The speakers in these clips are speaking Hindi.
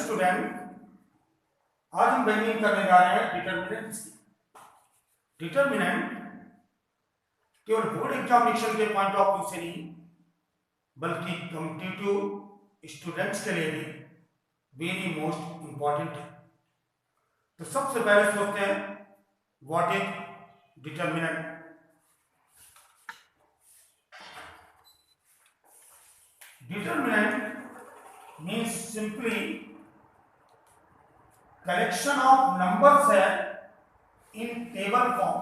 स्टूडेंट, आज हम बेगिन करने जा रहे हैं डिटर्मिनेंट्स की। डिटर्मिनेंट केवल बोर्ड एग्जामिनेशन के पॉइंट ऑफ व्यू से नहीं बल्कि कॉम्पिटिटिव स्टूडेंट्स के लिए भी वेरी मोस्ट इंपॉर्टेंट है। तो सबसे पहले सोचते हैं what is determinant. Determinant means simply collection of numbers है in table form.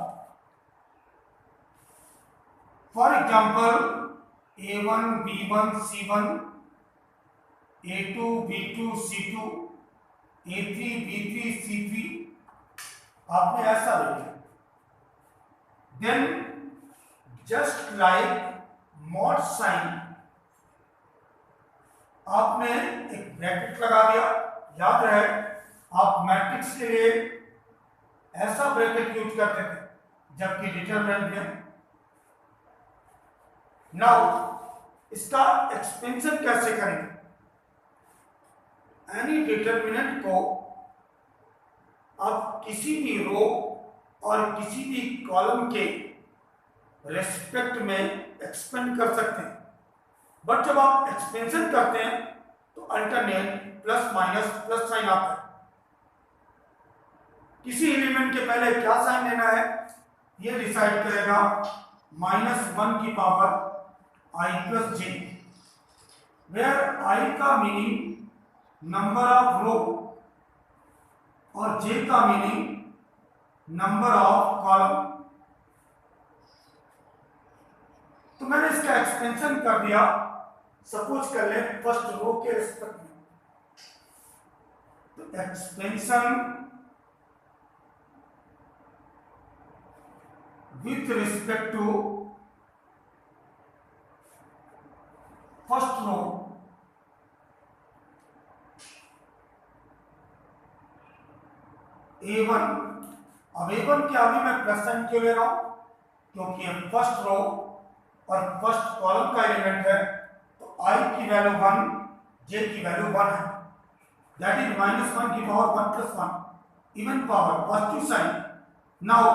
For example, A1, B1, C1, A2, B2, C2, A3, B3, C3 आपने ऐसा लिखा। Then just like mod sign आपने एक ब्रैकेट लगा दिया। याद रहे आप मैट्रिक्स के लिए ऐसा ब्रैकेट यूज करते थे जबकि डिटरमिनेंट में। नाउ इसका एक्सपेंशन कैसे करेंगे? एनी डिटरमिनेंट को आप किसी भी रो और किसी भी कॉलम के रेस्पेक्ट में एक्सपेंड कर सकते हैं, बट जब आप एक्सपेंशन करते हैं तो alternate plus minus plus sign आता है। किसी एलिमेंट के पहले क्या साइन लेना है ये डिसाइड करेगा -1 की power i plus J, where i का मीनिंग नंबर ऑफ रो और j का मीनिंग नंबर ऑफ कॉलम। तो मैंने इसका एक्सपेंशन कर दिया। सपोज कर ले फर्स्ट रो के रिस्पेक्ट में, तो expansion with respect to first row A1। अब A1 के आगे मैं प्लस साइन क्यों ले रहा हूं? क्योंकि ये फर्स्ट रो और फर्स्ट कॉलम का एलिमेंट है, तो i की वैल्यू 1, j की वैल्यू 1 है। दैट इज -1 की power 1 plus 1 even power positive sign. Now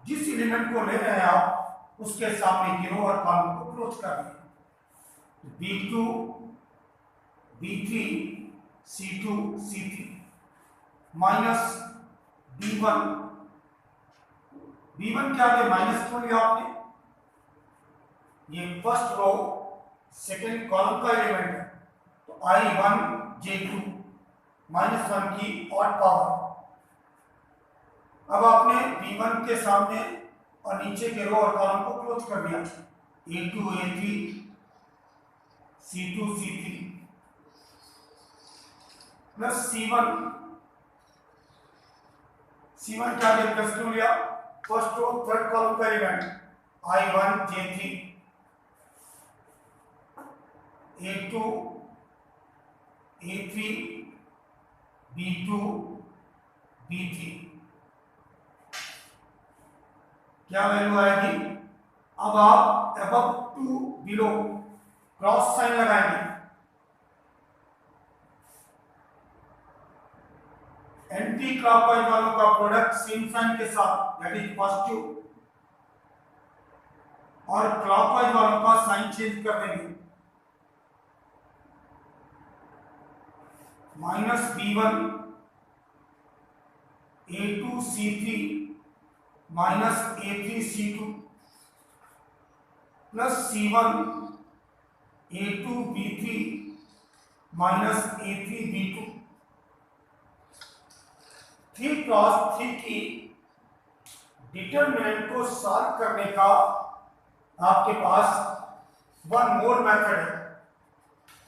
जिस एलिमेंट को ले रहे हैं आप उसके सामने की रो और कॉलम को क्लोज कर दिए। B2, B3, C2, C3 minus B1। B1 क्या है? माइनस क्यों लिया आपने? ये फर्स्ट रो सेकेंड कॉलम का एलिमेंट है, तो I1 J2 -1 की ऑड पावर। अब आपने B1 के सामने और नीचे के रो और कॉलम को क्लोज कर दिया। A2 A3 C2 C3 plus C1 क्या है? प्लस क्यों लिया? फर्स्ट रो थर्ड कॉलम का element I1 J3 A2 A3 B2 B3 क्या वैल्यू आएगी? अब आप above to below cross sign लगाएंगे। एंटी क्लॉकवाइज वालों का प्रोडक्ट सेम साइन के साथ, दैट इज पॉजिटिव, और क्लॉकवाइज वालों का साइन चेंज कर देंगे। -B1 A2 C3 -A3 C2 plus C1 A2 B3 -A3 B2। 3 cross 3 की डिटरमिनेंट को सॉल्व करने का आपके पास वन मोर मेथड है,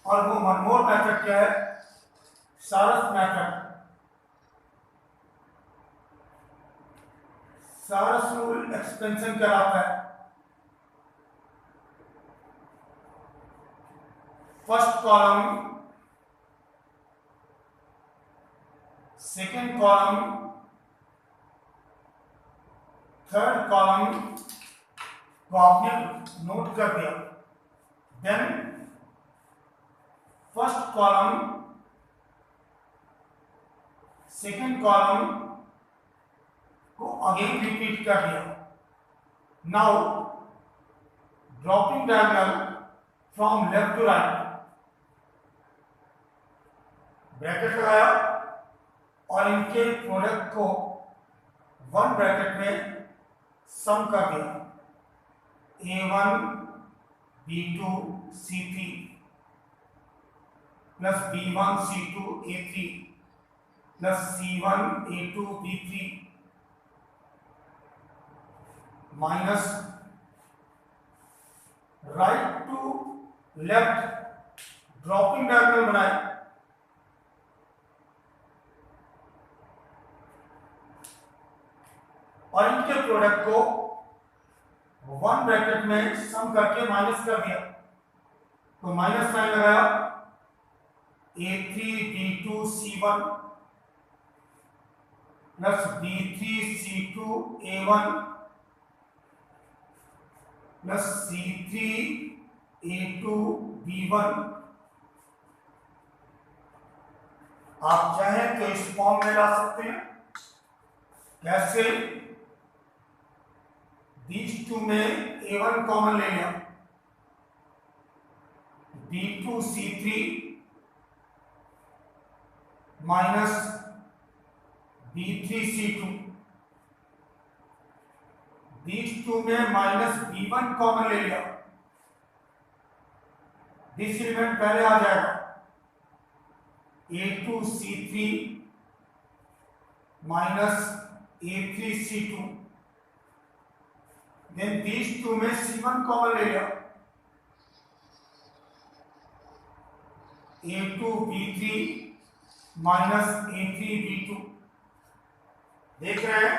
और वो वन मोर मेथड क्या है? सारस मेथड। सारस रूल एक्सपेंशन कराता है। First column second column third column को आपने नोट कर दिया। Then first column second column को अगेन रिपीट कर दिया। Now dropping diagonal from left to right, bracket लगाया और इनके प्रोडक्ट को वन ब्रैकेट में सम कर दिया। A1 B2 C3 plus B1 C2 A3 plus C1 A2 B3 minus right to left dropping diagonal बनाए, और इनके प्रोडक्ट को वन ब्रैकेट में सम करके माइनस कर दिया। तो माइनस साइन लगाया, A3 B2 C1 plus B3 C2 A1 plus C3 A2 B1। आप चाहें तो इस फॉर्म में ला सकते हैं। कैसे? these two में A1 कॉमन ले लिया, B2 C3 minus B3 C2, these two में माइनस B1 कॉमन ले लिया, दिस एलिमेंट पहले आ जाएगा, A2 C3 minus A3 C2, then these two में C1 कॉमन ले लिया, A2 B3 minus A3 B2। देख रहे हैं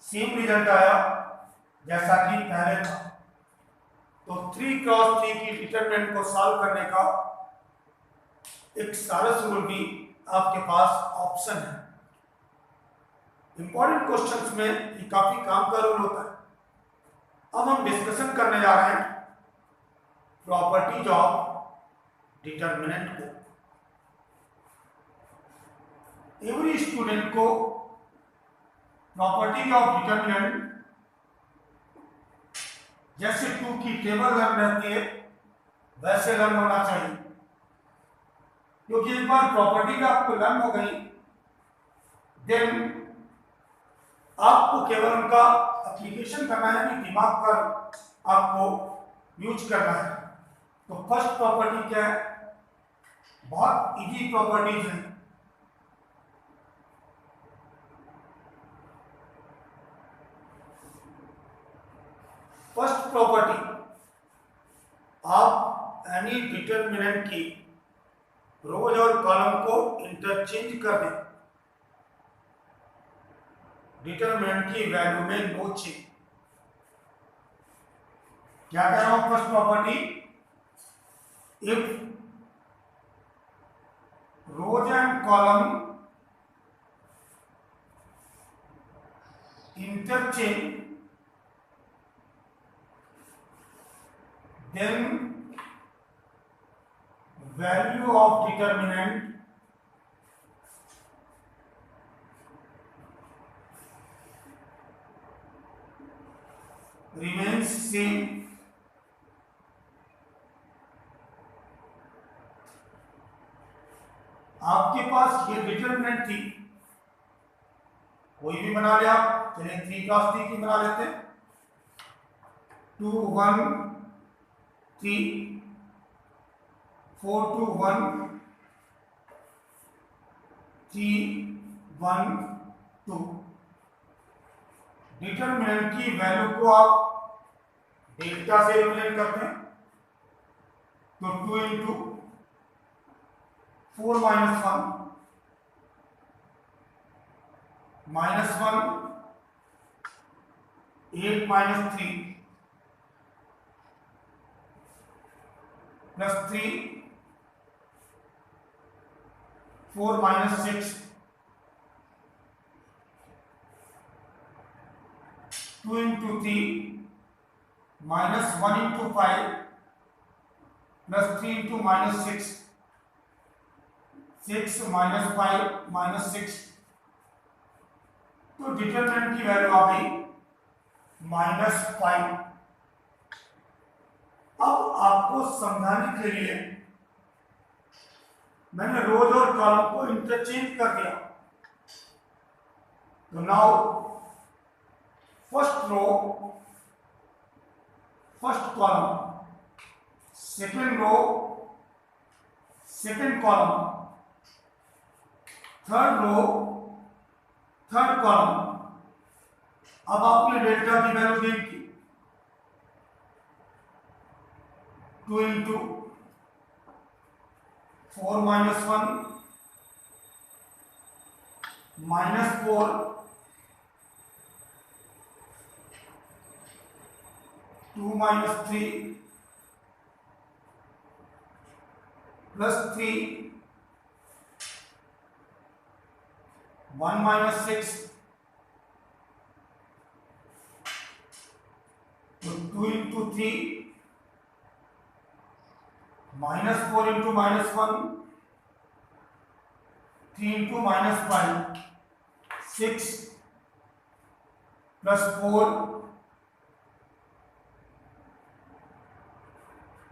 सेम रिजल्ट आया जैसा कि पहले था। तो 3 क्रॉस 3 की डिटरमिनेंट को सॉल्व करने का एक सारस रूल भी आपके पास ऑप्शन है। इंपॉर्टेंट क्वेश्चंस में ये काफी काम का रूल होता है। अब हम डिस्कशन करने जा रहे हैं प्रॉपर्टीज ऑफ डिटरमिनेंट को। एवरी स्टूडेंट को प्रॉपर्टीज ऑफ डिटरमिनेंट जैसे 2 की टेबल लर्न रहती है वैसे लर्न होना चाहिए, क्योंकि एक बार प्रॉपर्टीज आपको लर्न हो गई देन आपको केवल उनका एप्लीकेशन करना है, कि दिमाग पर आपको यूज करना है। तो फर्स्ट प्रॉपर्टी क्या है? बहुत इजी प्रॉपर्टीज है। फर्स्ट प्रॉपर्टी, आप एनी डिटरमिनेंट की रोज और कॉलम को इंटरचेंज कर दें, डिटरमिनेंट की वैल्यू में नो चेंज। क्या कह रहा हूं? First property, if rows and column interchange then value of determinant remains same। आपके पास ये डिटरमिनेंट थी, कोई भी बना लिया। चलिए 3 क्रॉस 3 की बना लेते हैं। 2 1 3 4 2 1 3 1 2। डिटरमिनेंट की वैल्यू को आप डेल्टा से रिप्रेजेंट करते हैं, तो 2 into 4 minus 1 minus 1 8 minus 3 plus 3 4 minus 6 2 into 3 minus 1 into 5 plus 3 into minus 6 6 minus 5 minus 6 तो डिटरमिनेंट की वैल्यू आ गई -5। अब आपको समझाने के लिए मैंने रोज और कॉलम को इंटरचेंज कर दिया। तो now first row, first column, second row, second column, third row, third column. अब आपने डेल्टा की वैल्यू गेन की 2 into 4 minus 1 -4 2 minus 3 plus 3 1 minus 6 तो 2 into 3 -4 into -1 3 into -5 6 plus 4।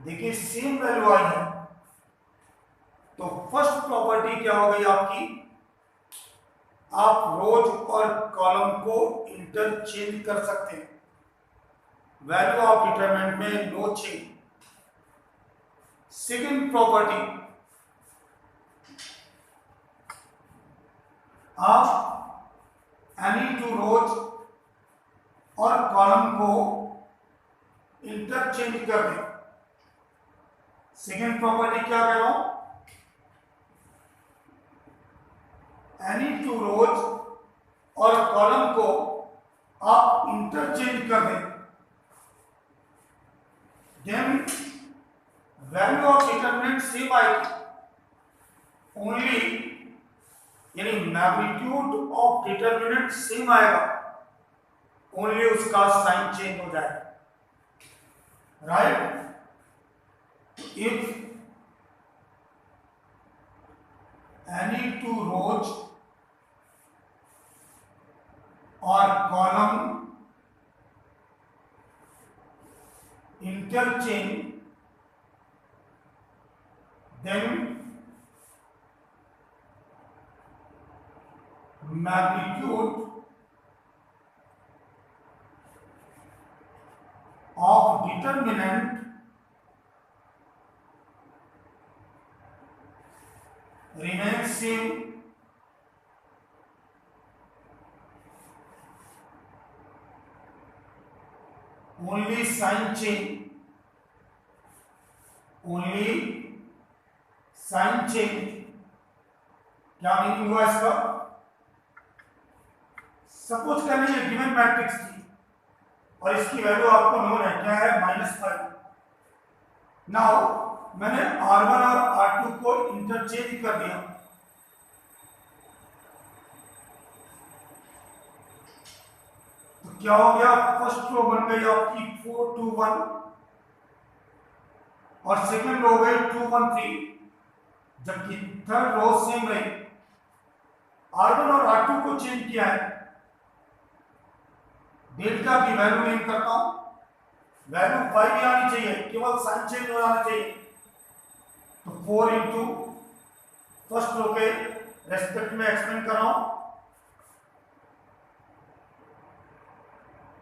देखिए सेम वैल्यू आई है। तो फर्स्ट प्रॉपर्टी क्या हो गई आपकी, आप रोज और कॉलम को इंटरचेंज कर सकते हैं। वैल्यू ऑफ डिटरमिनेंट में नो चेंज। सेकंड प्रॉपर्टी, आप एनी टू रोज और कॉलम को इंटरचेंज कर दें। सेकेंड प्रॉपर्टी क्या कह रहा हूं, एनी टू रोज और कॉलम को आप इंटरचेंज कर दें, then value of determinant same आएगी, ओनली यानी मैग्नीट्यूड ऑफ डिटरमिनेंट सेम आएगा, ओनली उसका साइन चेंज हो जाएगा। Right? if any two rows or column interchange, then magnitude of determinant remains same, only sign change, only sign change। क्या मीनिंग हुआ इसका? सपोज करने ये गिवन मैट्रिक्स थी और इसकी वैल्यू आपको नोन है, क्या है, -5। नाउ मैंने R1 और R2 को इंटरचेंज कर दिया, तो क्या हो गया, फर्स्ट रो बन गई आपकी 4 2 1 और सेकंड रो गई 2 1 3, जबकि थर्ड रो सेम रही। R1 और R2 को चेंज किया है, डेल्टा की वैल्यू लेन करता हूं, वैल्यू 5 ही आनी चाहिए, केवल साइन चेंज हो जाना चाहिए। तो 4 इंटू फर्स्ट रो के रेस्पेक्ट में एक्सपेंड कर रहा हूं,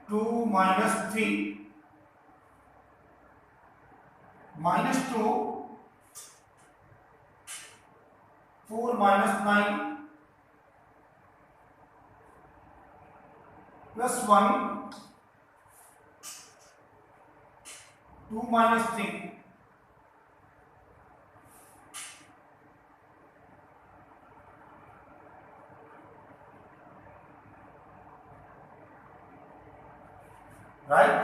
2 minus 3 -2 4 minus 9 plus 1 2 minus 3। Right?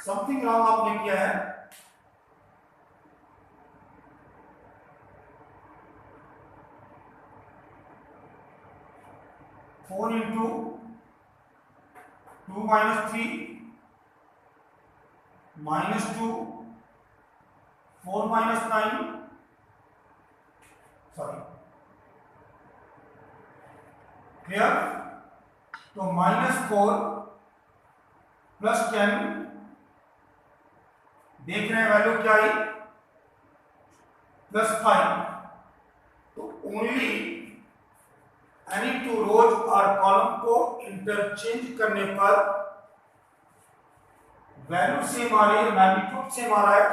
Something wrong आपने किया है। 4 into 2 minus 3 -2 4 minus 9, sorry, clear? तो -4 प्लस 10, देख रहे हैं वैल्यू क्या आई, +5। तो ओनली एनी टू रोज और कॉलम को इंटरचेंज करने पर वैल्यू सेम आ रही है, मैग्नीट्यूड सेम आ रहा है,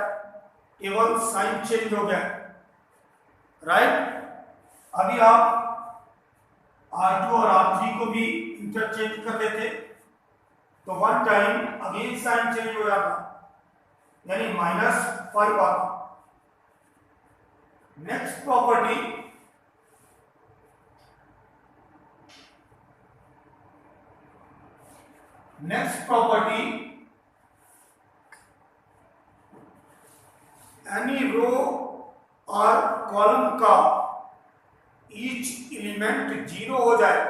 केवल साइन चेंज हो गया, राइट? अभी आप R2 और R3 को भी इंटरचेंज कर देते तो one time again sine change हो जाता, यानी -5 आता। नेक्स्ट प्रॉपर्टी, एनी रो और कॉलम का ईच एलिमेंट 0 हो जाए,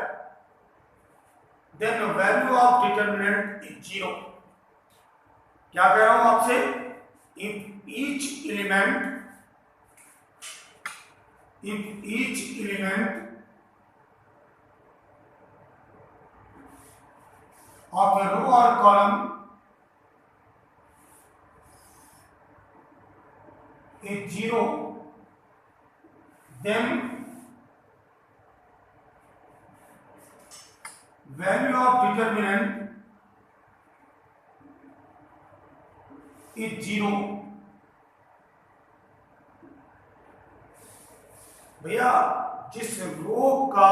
then value of determinant is 0। क्या कह रहा हूं आपसे, if each element of a row or column is 0, then value of determinant is 0। भैया जिस रो का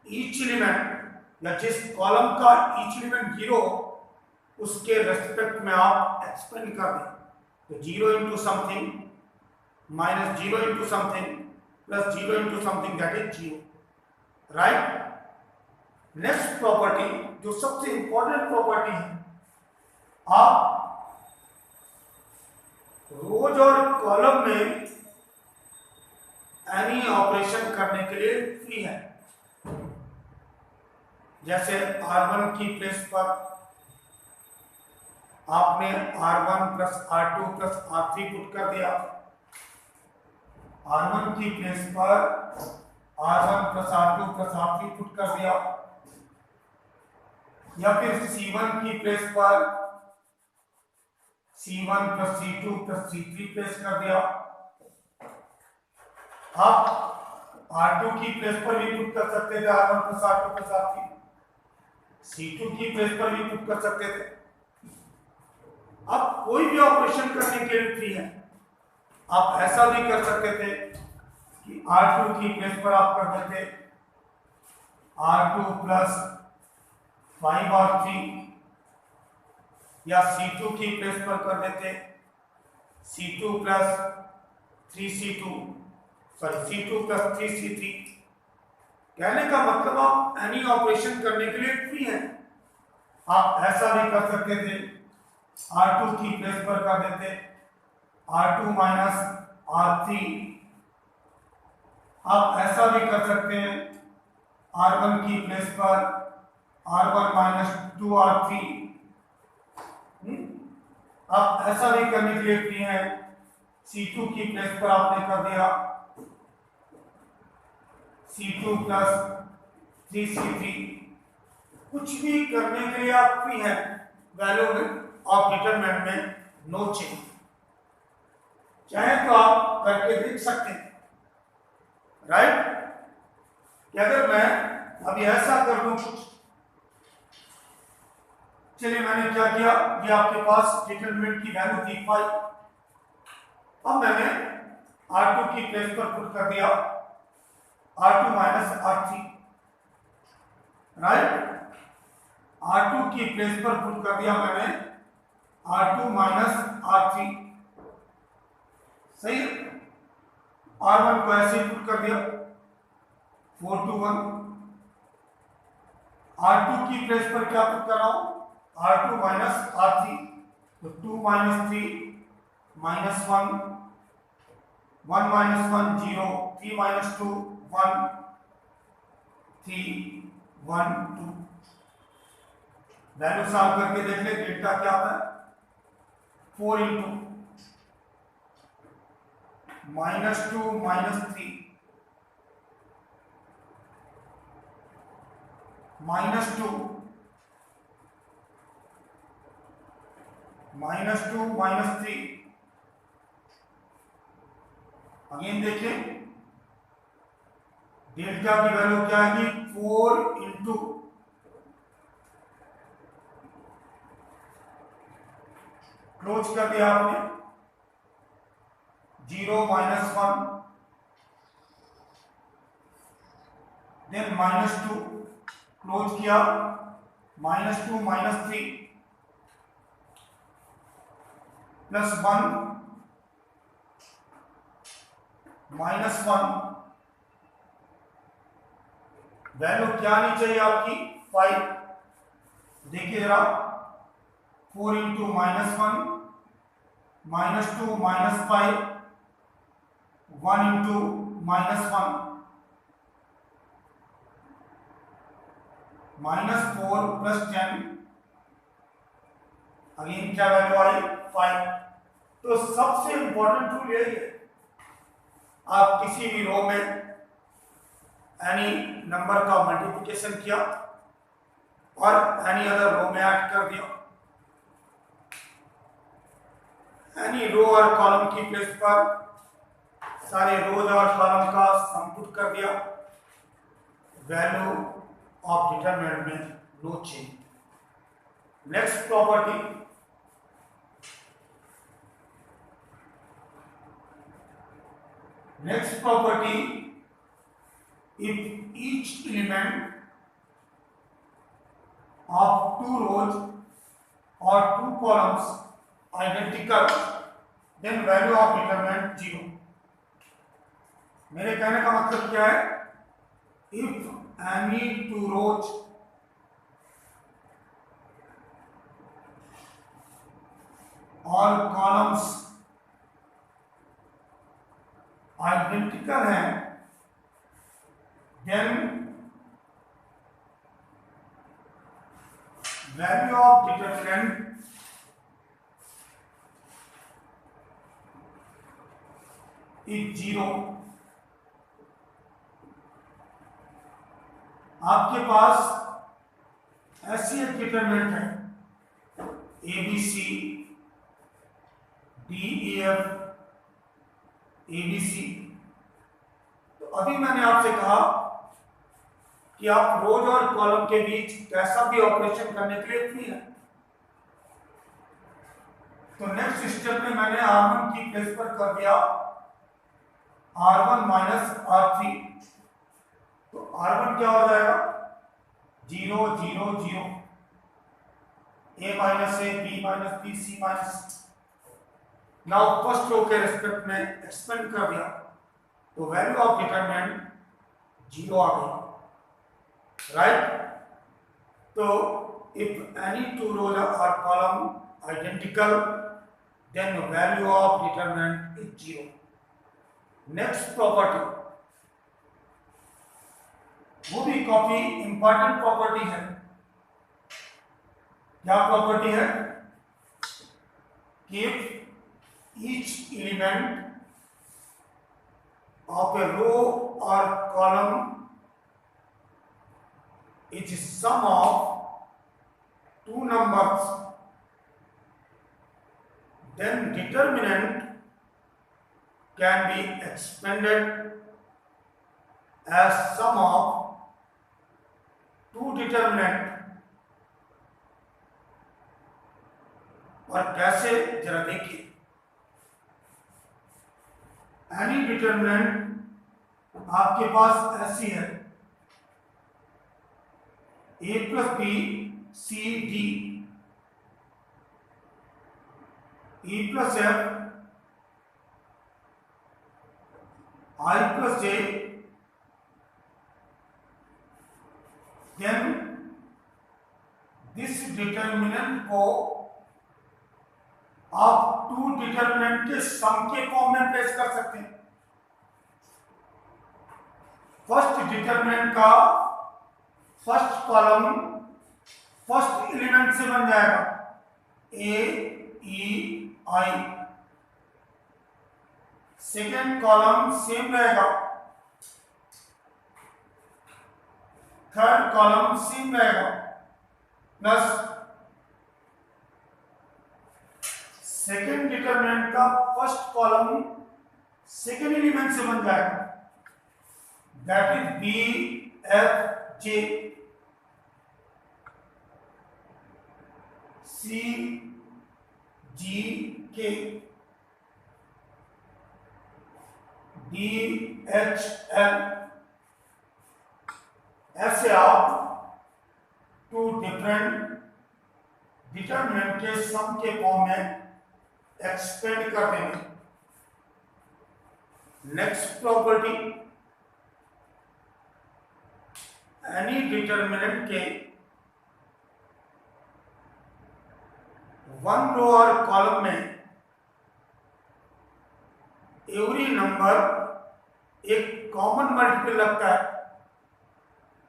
ईच एलिमेंट या जिस कॉलम का ईच एलिमेंट 0 उसके रेस्पेक्ट में आप एक्सपेंड कर दें, तो 0 into something minus 0 into something plus 0 into something, that is 0, right? Next property, जो सबसे इंपॉर्टेंट प्रॉपर्टी है, आप रोज और कॉलम में एनी ऑपरेशन करने के लिए फ्री है। जैसे R1 की प्लेस पर आपने R1 plus R2 plus R3 put कर दिया, R1 की प्लेस पर R1 plus R2 plus R3 put कर दिया, या फिर C1 की प्लेस पर C1 plus C2 plus C3 place कर दिया। आप R2 की प्लेस पर भी पुट कर सकते थे R1 plus R2 plus R3, C2 की प्लेस पर भी पुट कर सकते थे। आप कोई भी ऑपरेशन करने के लिए फ्री है। आप ऐसा भी कर सकते थे कि R2 की प्लेस पर आप कर देते R2 प्लस 5R3, या C2 की प्लेस पर कर देते C2 plus 3C2, sorry C2 plus 3C3। कहने का मतलब आप एनी ऑपरेशन करने के लिए फ्री हैं। आप ऐसा भी कर सकते थे, R2 की प्लेस पर कर देते R2 माइनस R3। आप ऐसा भी कर सकते हैं, R1 की प्लेस पर R1 माइनस 2R3। आप ऐसा भी करने के लिए फ्री हैं, C2 की प्लेस पर आपने कर दिया C2 प्लस 3C3। कुछ भी करने के लिए आप फ्री हैं, वैल्यू में ऑफ डिटरमिनेंट में नो चेंज। चाहे तो आप करके देख सकते हैं, राइट? कि अगर मैं अभी ऐसा कर दूं, चलिए मैंने क्या किया, ये आपके पास डिटरमिनेंट की वैल्यू थी 5। अब मैंने R2 की प्लेस पर पुट कर दिया R2 minus R3, right? R2 की प्लेस पर पुट कर दिया मैंने R2 माइनस R3, सही है? R1 को ऐसे पुट कर दिया 4 to 1। R2 की प्लेस पर क्या पुट कर रहा हूं, R2 माइनस R3, तो 2 minus 3 minus 1, 1 minus 1 0, 3 minus 2 1, 3 1 2। Value solve करके देख ले, डेल्टा क्या आता है 4 इंटू -2 -3 -2 -2 -3। अगेन देखिए डेल्टा की वैल्यू क्या आएगी 4 इंटू क्लोज कर दिया आपने 0 -1 देन -2 क्लोज किया -2 -3 +1 -1 वैल्यू क्या आनी चाहिए आपकी 5। देखिए जरा 4 इंटू -1 -2 -5 1 इंटू -1 -4 +10 अगेन क्या वैल्यू आई 5। तो सबसे इंपॉर्टेंट रूल यही है, आप किसी भी रो में एनी नंबर का मल्टीप्लिकेशन किया और एनी अदर रो में ऐड कर दिया, एनी रो और कॉलम की प्लेस पर सारे रोज और कॉलम का सम पुट कर दिया, वैल्यू ऑफ डिटरमिनेंट में no change. Next property, if each element of two rows or two columns identical, then value of determinant 0। मेरे कहने का मतलब क्या है, if any two rows or columns identical हैं, then value of determinant is 0। आपके पास ऐसी एक डिटरमिनेंट है ABC DEF ABC। तो अभी मैंने आपसे कहा कि आप रोज और कॉलम के बीच कैसा भी ऑपरेशन करने के लिए फ्री है। तो नेक्स्ट स्टेप में मैंने R1 की प्लेस पर कर दिया R1 - R3। तो R1 क्या हो जाएगा 0 0 0 A - A B - B C - now first row के रेस्पेक्ट में एक्सपेंड कर दिया, तो वैल्यू ऑफ डिटरमिनेंट 0 आ गई, राइट। तो if any two rows or column identical, then value of determinant is 0। Next property, वो भी काफी इंपॉर्टेंट प्रॉपर्टी है। क्या प्रॉपर्टी है कि each element of a row or column is sum of two numbers, then determinant can be expanded as sum of two determinant। और कैसे जरा देखिए, एनी डिटरमिनेंट आपके पास ऐसी है A + B C D E + F I + J, then this determinant को आप टू डिटरमिनेंट के सम के फॉर्म में प्लेस कर सकते हैं। फर्स्ट डिटरमिनेंट का फर्स्ट कॉलम फर्स्ट एलिमेंट से बन जाएगा A E I, second column same रहेगा, थर्ड कॉलम सेम रहेगा, प्लस सेकेंड डिटरमिनेंट का फर्स्ट कॉलम सेकेंड एलिमेंट से बन जाएगा, दैट इज बी एफ जे सी जी के डी एच एल। ऐसे आप टू डिफरेंट डिटरमिनेंट के सम के फॉर्म में एक्सपेंड कर देंगे। नेक्स्ट प्रॉपर्टी, एनी डिटरमिनेंट के वन रो और कॉलम में एवरी नंबर एक कॉमन मल्टीपल लगता है,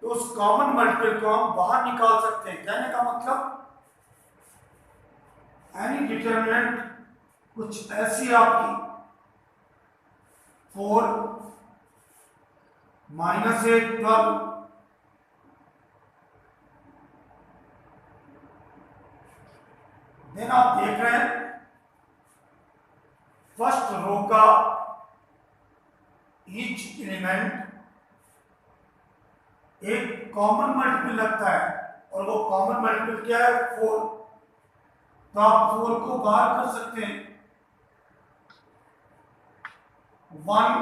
तो उस कॉमन मल्टीपल को हम बाहर निकाल सकते हैं। कहने का मतलब एनी डिटरमिनेंट कुछ ऐसी आपकी 4 माइनस 8 12, देन आप देख रहे हैं फर्स्ट रो का ईच एलिमेंट एक कॉमन मल्टीपल लगता है, और वो कॉमन मल्टीपल क्या है? 4। तो आप 4 को बाहर कर सकते हैं। 1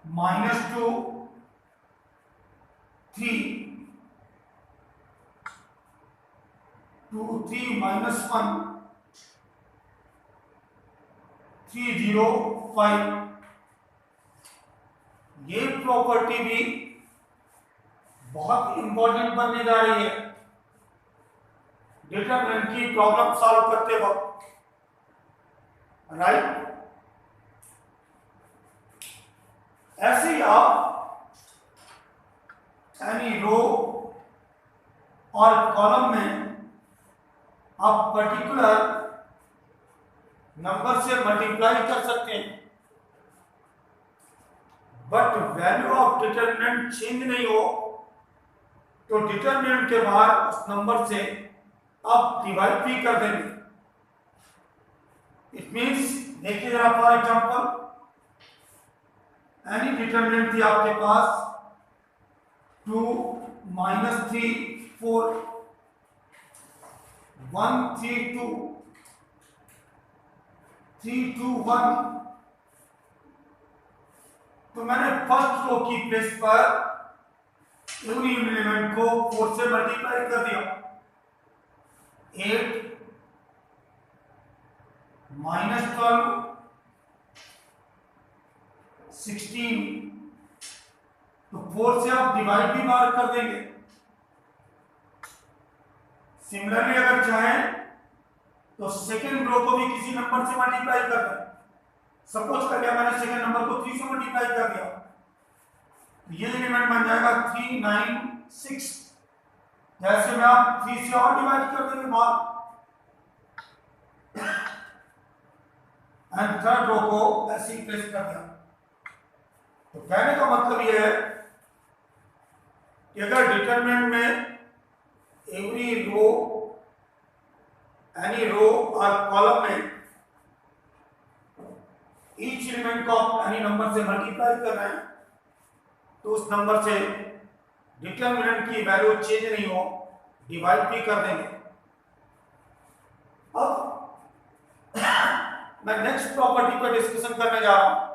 माइनस 2 3 2 3 माइनस 1 3 0 5। ये प्रॉपर्टी भी बहुत इंपॉर्टेंट बनने जा रही है डिटरमिनेंट की प्रॉब्लम सॉल्व करते वक्त, राइट। ऐसे ही आप एनी रो और कॉलम में आप पर्टिकुलर नंबर से मल्टीप्लाई कर सकते हैं, but value of determinant change नहीं हो तो डिटरमिनेंट के बाहर उस नंबर से आप डिवाइड भी कर देंगे। इट मींस, देखिए जरा फॉर एग्जांपल, एनी डिटरमिनेंट थी आपके पास 2 माइनस 3 4 1 3 2 3 2 1। तो मैंने फर्स्ट रो की प्लेस पर एवरी एलिमेंट को 4 से मल्टीप्लाई कर दिया। 8 माइनस 12 16। तो 4 से आप डिवाइड भी बाहर कर देंगे। सिमिलरली अगर चाहें तो सेकेंड रो को भी किसी नंबर से मल्टीप्लाई कर दें। सपोज कर लिया मैंने सेकेंड नंबर को 3 से मल्टीप्लाई कर दिया, ये एलिमेंट बन जाएगा 3 9 6। जैसे में आप 3 से और डिवाइड कर देंगे बाहर, एंड थर्ड रो को ऐसे ही प्लेस कर दिया। तो कहने का मतलब यह है कि अगर डिटरमिनेंट में एवरी रो एनी रो और कॉलम में ईच एलिमेंट को आप एनी नंबर से मल्टीप्लाई कर रहे हैं, तो उस नंबर से डिटरमिनेंट की वैल्यू चेंज नहीं हो, डिवाइड भी कर देंगे। अब मैं नेक्स्ट प्रॉपर्टी पर डिस्कशन करने जा रहा हूं,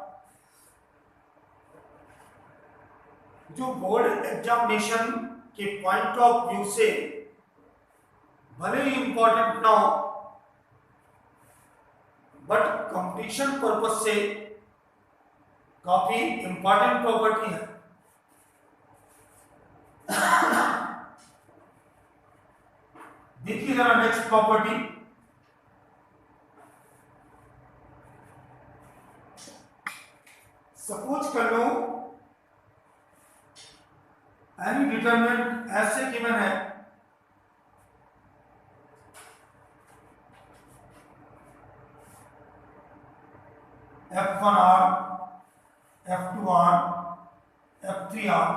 जो बोर्ड एग्जामिनेशन के पॉइंट ऑफ व्यू से भले ही इंपॉर्टेंट ना हो, बट कंपटीशन पर्पस से काफी इंपॉर्टेंट प्रॉपर्टी है। देखिए जरा नेक्स्ट प्रॉपर्टी, सपोज कर लो एनी डिटरमिनेंट ऐसे गिवन है F1R, F2R, F3R,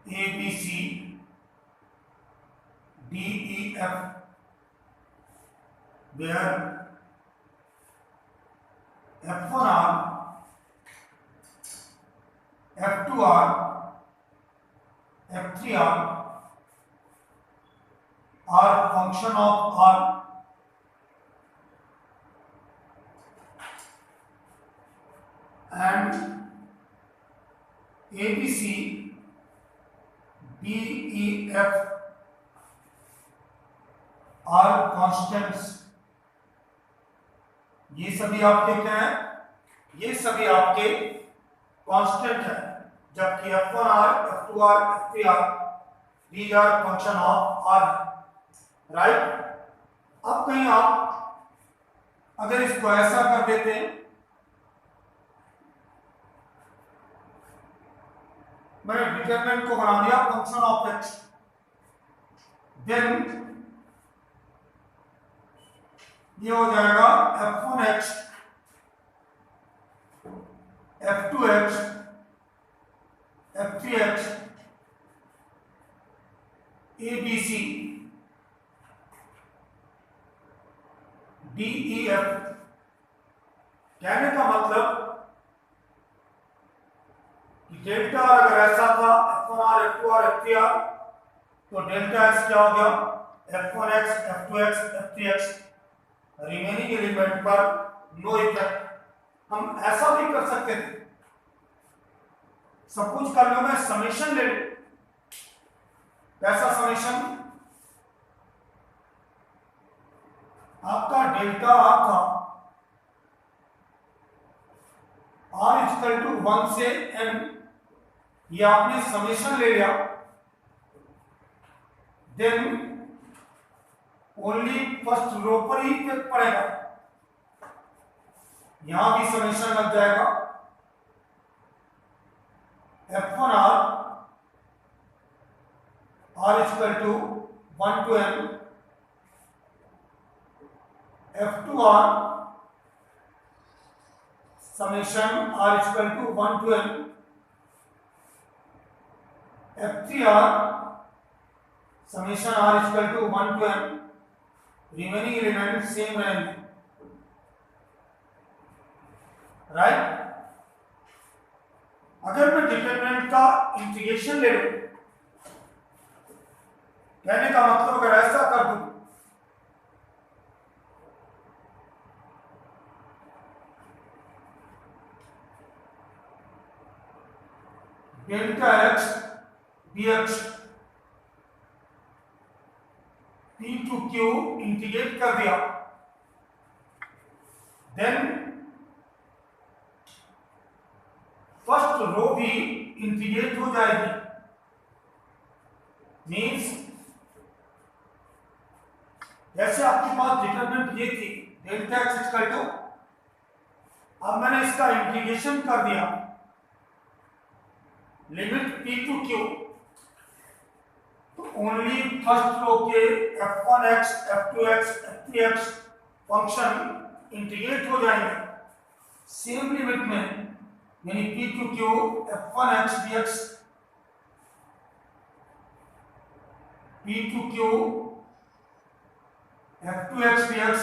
ABC, DEF, where F1R, F2R, F3R are function of R, and ABC, DEF are constants. ये सभी आपके क्या है? ये सभी आपके कांस्टेंट है, जबकि F1R, F2R, F3R these are function of R, right? अब कहीं आप अगर इसको ऐसा कर देते हैं, मैंने डिटरमिनेंट को बना दिया फंक्शन ऑफ x, देन ये हो जाएगा F1x, F2x, F3x, ABC, DEF। कहने का मतलब कि डेल्टा अगर ऐसा था F1R, F2R, F3R, तो डेल्टा x क्या हो गया? F1x, F2x, F3x, remaining element पर नो इफेक्ट। हम ऐसा भी कर सकते थे, सब कुछ कर लो, मैं समेशन ले लूं। कैसा समेशन? आपका डेल्टा आर था, R इक्वल टू 1 से n, ये आपने समेशन ले लिया, देन ओनली फर्स्ट रो पर ही इफेक्ट पड़ेगा, यहां भी समेशन लग जाएगा। F1R, R equal to 1 to n, F2R summation R equal to 1 to n, F3R summation R equal to 1 to n, remaining element same रहेंगे, राइट? अगर मैं डिटरमिनेंट का इंटीग्रेशन ले लूं, कहने का मतलब अगर ऐसा कर दूं, delta x dx p to q integrate कर दिया, देन फर्स्ट रो भी इंटीग्रेट हो जाएगी, मीन्स जैसे आपके पास डिटरमिनेंट ये थी डेल्टा x इक्वल टू, अब मैंने इसका इंटीग्रेशन कर दिया, लिमिट p to q, तो ओनली फर्स्ट रो के F1x, F2x, F3x function integrate हो जाएंगे सेम लिमिट में, यानी p to q F1x dx, p to q F2x dx,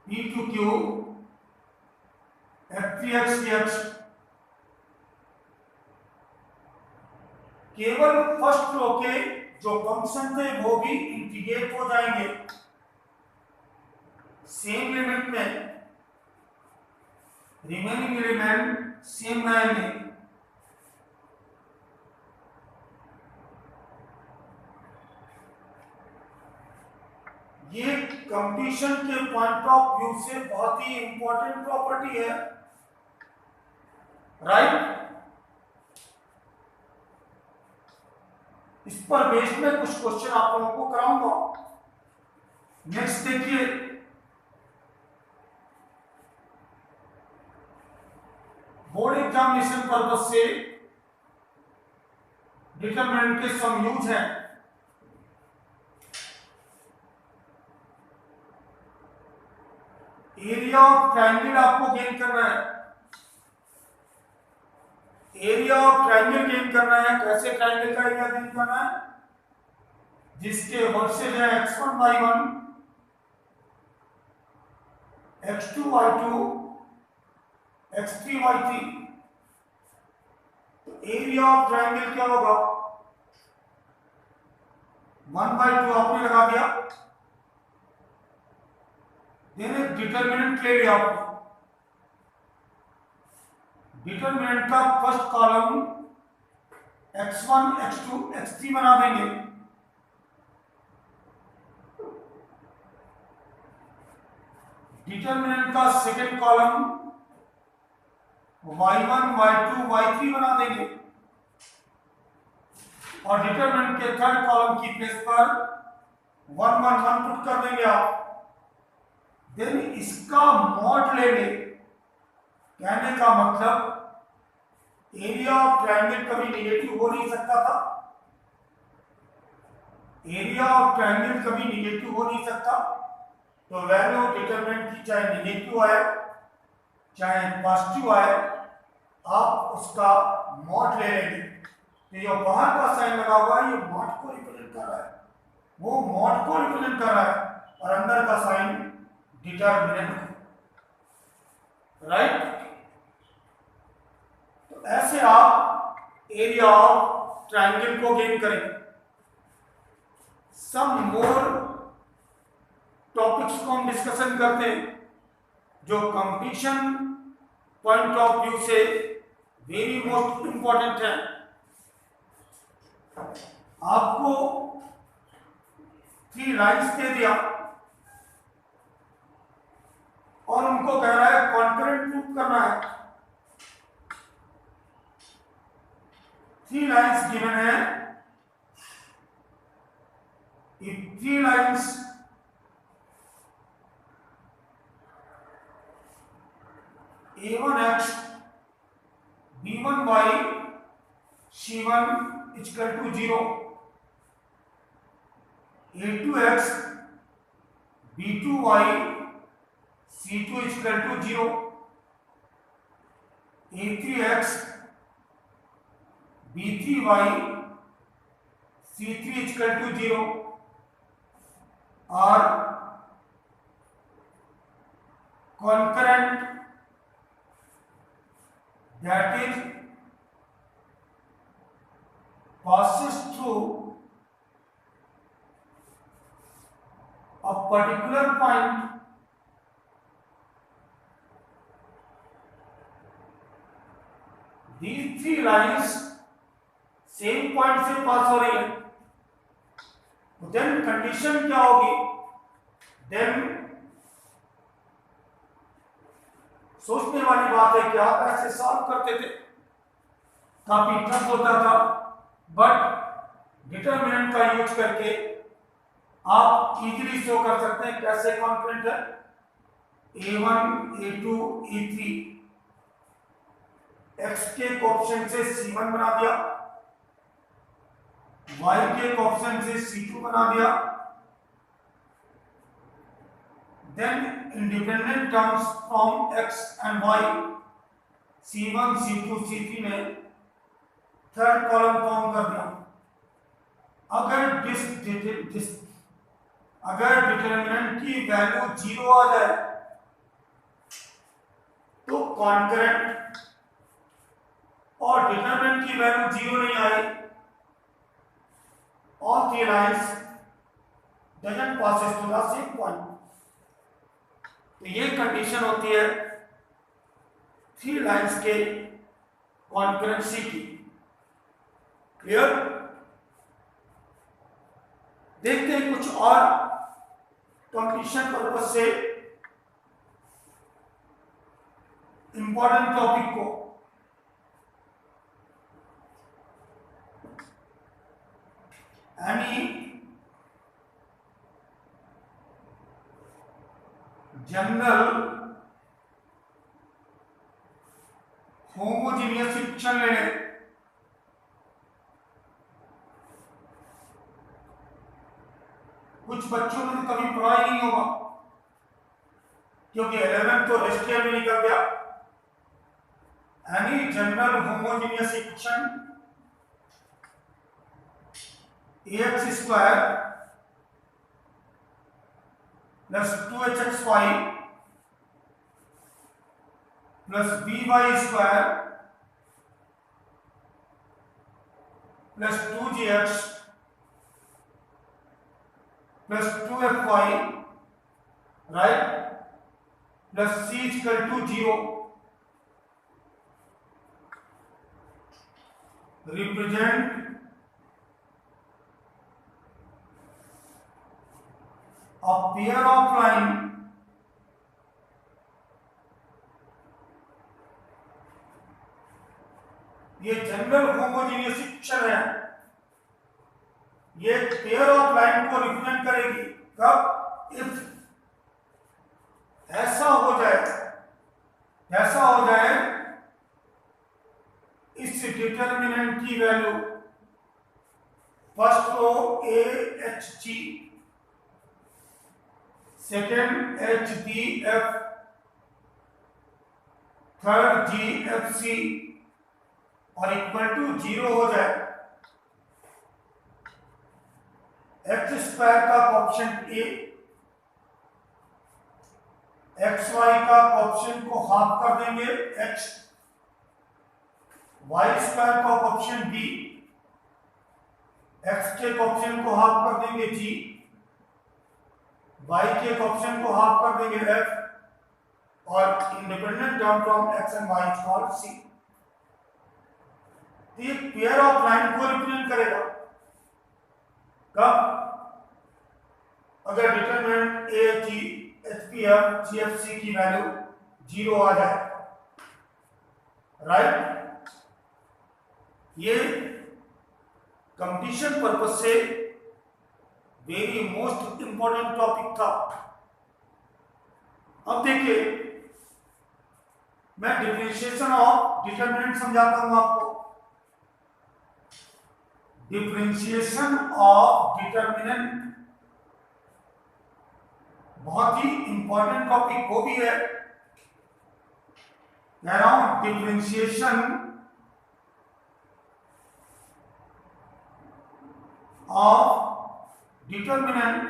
p to q F3x dx, केवल फर्स्ट रो के जो फंक्शन थे वो भी इंटीग्रेट हो जाएंगे सेम लिमिट में, रिमेनिंग एलिमेंट सेम रहेंगे। ये कंप्यूटेशन के पॉइंट ऑफ व्यू से बहुत ही इंपॉर्टेंट प्रॉपर्टी है, राइट? इस पर बेस्ड में कुछ क्वेश्चन आप लोगों को कराऊंगा। नेक्स्ट देखिए, बोर्ड एग्जामिनेशन पर्पस से डिटरमिनेंट के सम यूज हैं। एरिया ऑफ ट्रायंगल आपको गेन करना है, एरिया ऑफ ट्रायंगल गेन करना है। कैसे ट्रायंगल का एरिया गेन करना है? जिसके वर्सेज है x1y1, x2y2, x3y3। तो एरिया ऑफ ट्रायंगल क्या होगा? 1/2 आपने लगा दिया, देने डिटरमिनेंट ले लिया आपने। डिटरमिनेंट का first column x1, x2, x3 बना देंगे। डिटरमिनेंट का second column y1, y2, y3 बना देंगे और डिटरमिनेंट के थर्ड कॉलम की प्लेस पर 1 1 1 पुट कर देंगे आप। देन इसका मॉड लेंगे। कहने का मतलब एरिया ऑफ ट्रायंगल कभी निगेटिव हो नहीं सकता था, एरिया ऑफ ट्रायंगल कभी निगेटिव हो नहीं सकता। तो वैल्यू डिटरमिनेंट की चाहे निगेटिव आए चाहे पॉजिटिव आए, आप उसका मॉड ले लेंगे। तो ये बाहर का साइन लगा हुआ है, ये मॉड को रिप्रेजेंट कर रहा है, वो मॉड को रिप्रेजेंट कर रहा है, और अंदर का साइन डिटरमिनेंट, राइट। तो ऐसे आप एरिया ऑफ ट्रायंगल को गेन करेंगे। सम मोर टॉपिक्स को हम डिस्कशन करते हैं जो कंपटीशन पॉइंट ऑफ व्यू से वेरी मोस्ट इंपॉर्टेंट है। आपको 3 लाइन्स दे दिया और उनको कह रहा है कॉन्करेंट प्रूफ करना है। 3 लाइन्स गिवन है। If 3 lines a1x, b1y, c1 equal to 0, a2x, b2y, c2 equal to 0, a3x, b3y, c3 equal to 0 और concurrent, that is passes through a particular point these 3 lines same point से पास हो रही है। देन कंडीशन क्या होगी? देन सोचने वाली बात है कि आप ऐसे सॉल्व करते थे, काफी टफ होता था, बट डिटरमिनेंट का यूज करके आप इजीली शो कर सकते हैं कैसे कॉन्करेंट है। a1, a2, a3, x के कोएफिशिएंट से c1 बना दिया, y के कोएफिशिएंट से c2 बना दिया। Then independent terms from x and y, c1, c2, c3 ने थर्ड कॉलम फॉर्म कर दिया। अगर डिटरमिनेंट की वैल्यू 0 आ जाए तो कॉन्करेंट, और डिटरमिनेंट की वैल्यू 0 नहीं आई, all 3 lines doesn't passes to the same point। तो ये कंडीशन होती है 3 लाइंस के कॉन्करेंसी की। क्लियर? देखते हैं कुछ और कंपटीशन पर्पज से इंपॉर्टेंट टॉपिक को। एनी जनरल होमोजीनियस इक्वेशन ले लें। कुछ बच्चों ने कभी पढ़ा ही नहीं होगा। क्योंकि 11 तो रेस्टियर में निकल गया। Any general homogeneous equation ax square plus 2hxy plus by square plus 2gx plus 2fy right plus c equal to 0 represent a pair of line ये जनरल होमोजेनियस इक्वेशन है, ये पेयर ऑफ लाइन को रिप्रेजेंट करेगी कब? इफ ऐसा हो जाए इस डिटर्मिनेंट की value first row A H G, second H D F, third G F C और इक्वल टू 0 हो जाए। एक्स स्क्वायर का कोएफिशिएंट ए, एक्स वाई का कोएफिशिएंट को हाफ कर देंगे एक्स, वाई स्क्वायर का कोएफिशिएंट बी, एक्स के कोएफिशिएंट को हाफ कर देंगे जी, वाई के कोएफिशिएंट को हाफ कर देंगे एफ, और independent term from X and Y is called C. ये पेयर ऑफ लाइन को रिप्रेजेंट करेगा कब? अगर determinant A G H P F G F C की वैल्यू 0 आ जाए, राइट? ये कंपटीशन पर्पज से वेरी मोस्ट इंपॉर्टेंट टॉपिक था। अब देखिए, मैं डिफरेंशिएशन ऑफ डिटरमिनेंट समझाता हूं आपको। डिफरेंशिएशन ऑफ डिटरमिनेंट बहुत ही इंपॉर्टेंट टॉपिक वो भी है। कह रहा हूं differentiation of determinant,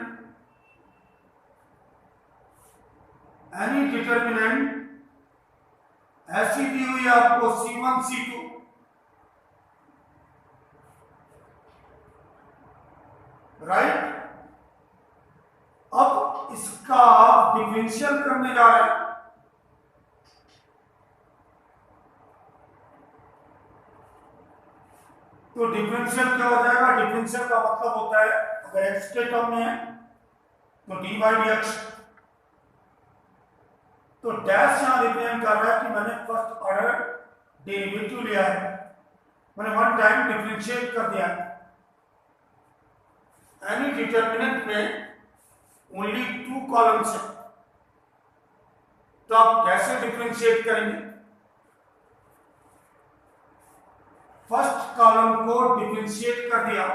any determinant ऐसी दी हुई है आपको C1 C2, राइट? अब इसका डिफरेंशियल करने जा रहे हैं। तो डिफरेंशियल क्या हो जाएगा? डिफरेंशियल का मतलब होता है, अगर एक्स के टर्म में है तो डी बाई डी एक्स। तो डैश यहां रिप्रेजेंट कर रहा है कि मैंने फर्स्ट ऑर्डर डेरिवेटिव लिया है, मैंने वन टाइम डिफरेंशिएट कर दिया है। एनी डिटरमिनेंट में ओनली 2 कॉलम्स है, तो आप कैसे डिफरेंशिएट करेंगे? फर्स्ट कॉलम को डिफरेंशिएट कर दिया,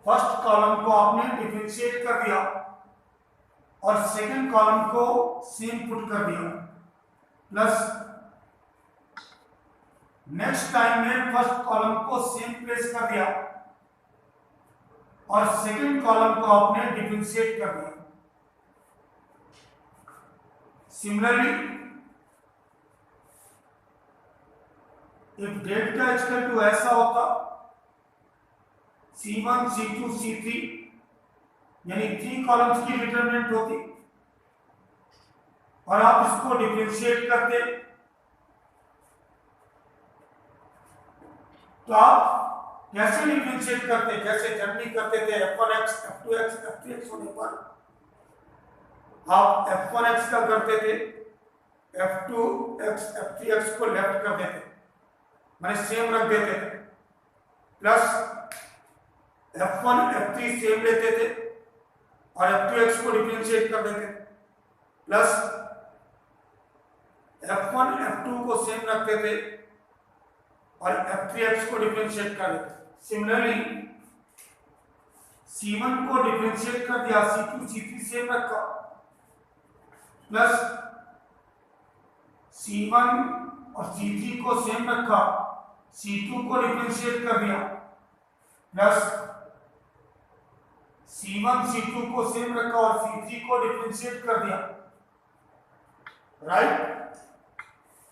फर्स्ट कॉलम को आपने डिफरेंशिएट कर दिया और सेकंड कॉलम को सेम पुट कर दिया, प्लस नेक्स्ट टाइम में फर्स्ट कॉलम को सेम प्लेस कर दिया और सेकंड कॉलम को आपने डिफरेंशिएट कर दिया। Similarly, if delta equal to ऐसा होता C1 C2 C3, यानी 3 कॉलम्स की डिटरमिनेंट होती और आप इसको डिफरेंशिएट करते, तो आप कैसे डिफरेंशिएट करते? जैसे जर्नी करते थे f1x f2x f3x होने पर आप f1x का करते थे, f2x f3x को लेफ्ट कर देते, मैंने सेम रख देते थे, प्लस f1 f3 सेम लेते थे और f2x को डिफरेंशिएट कर देते, प्लस f1 f2 को सेम रखते थे और f3x को डिफरेंशिएट कर देते। सिमिलरली C1 को डिफरेंशिएट कर दिया, C2 C3 सेम रखा, प्लस C1 और C3 को सेम रखा, C2 को डिफरेंशिएट कर दिया, प्लस C1 C2 को सेम रखा और C3 को डिफरेंशिएट कर दिया, राइट।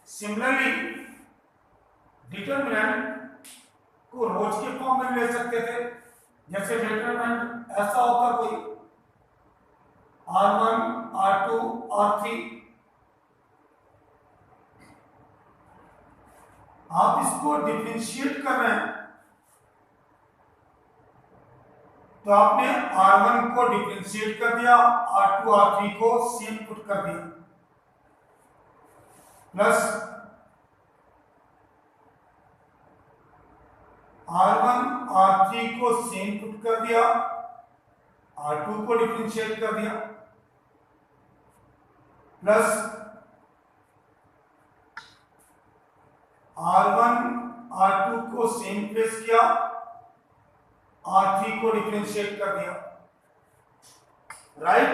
सिमिलरली डिटरमिनेंट को रोज के फॉर्म में ले सकते थे, जैसे डिटरमिनेंट ऐसा होता कोई R1 R2 R3, आप इसको डिफरेंशिएट कर रहे हैं तो आपने R1 को डिफरेंशिएट कर दिया, R2 R3 को सेम पुट कर दिया, प्लस R1 R3 को सेम पुट कर दिया, R2 को डिफरेंशिएट कर दिया, प्लस R1 R2 को सेम प्लेस किया, R3 को डिफरेंशिएट कर दिया, राइट।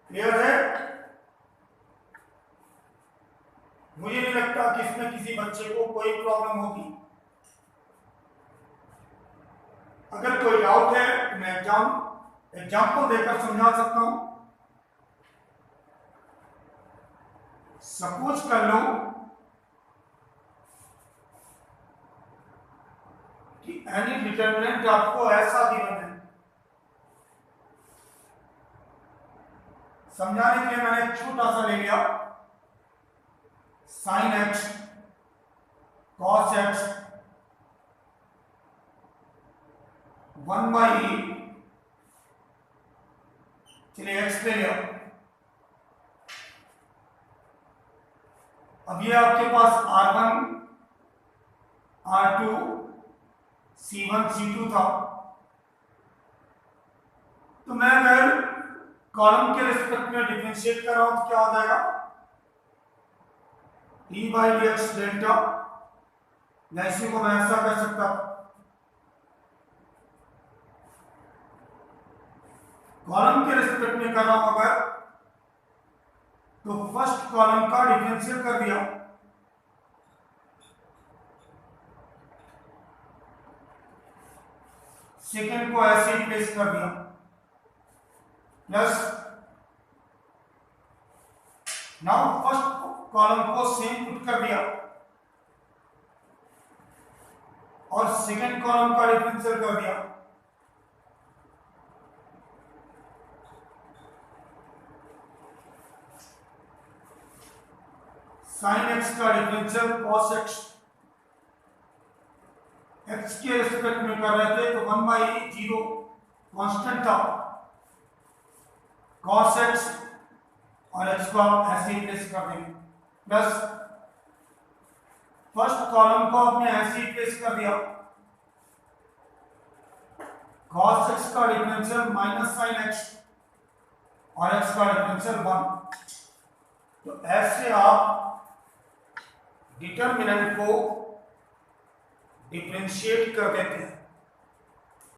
क्लियर है? मुझे नहीं लगता कि इसमें किसी बच्चे को कोई प्रॉब्लम होगी। अगर कोई डाउट है तो मैं एग्जाम्पल देकर समझा सकता हूं। सपोज कर लो कि एनी डिटरमिनेंट आपको ऐसा गिवन है। समझाने के लिए मैंने एक छोटा सा ले लिया, sin x cos x 1/e, चलिए x ले लिया। अब ये आपके पास R1 R2 C1 C2 था, तो मैं अगर कॉलम के रिस्पेक्ट में डिफरेंशिएट कर रहा हूं तो क्या हो जाएगा, d/dx डेल्टा, या इसी को मैं ऐसा कर सकता, कॉलम के रिस्पेक्ट में कर रहा हूं अगर, तो फर्स्ट कॉलम का डिफरेंशियल कर दिया, सेकंड को ऐसे ही प्लेस कर दिया, प्लस नाउ फर्स्ट कॉलम को सेम पुट कर दिया और सेकंड कॉलम का डिफरेंशियल कर दिया, sin x का डिफरेंशियल cos x, x के रिस्पेक्ट में कर रहे थे तो 1/e 0 कांस्टेंट था, cos x और x को आप ऐसे ही प्लेस कर देंगे, प्लस फर्स्ट कॉलम को आपने ऐसे ही प्लेस कर दिया, cos x का डिफरेंशियल माइनस sin x और x का डिफरेंशियल 1। तो ऐसे आप डिटरमिनेंट को डिफरेंशिएट कर देते हैं।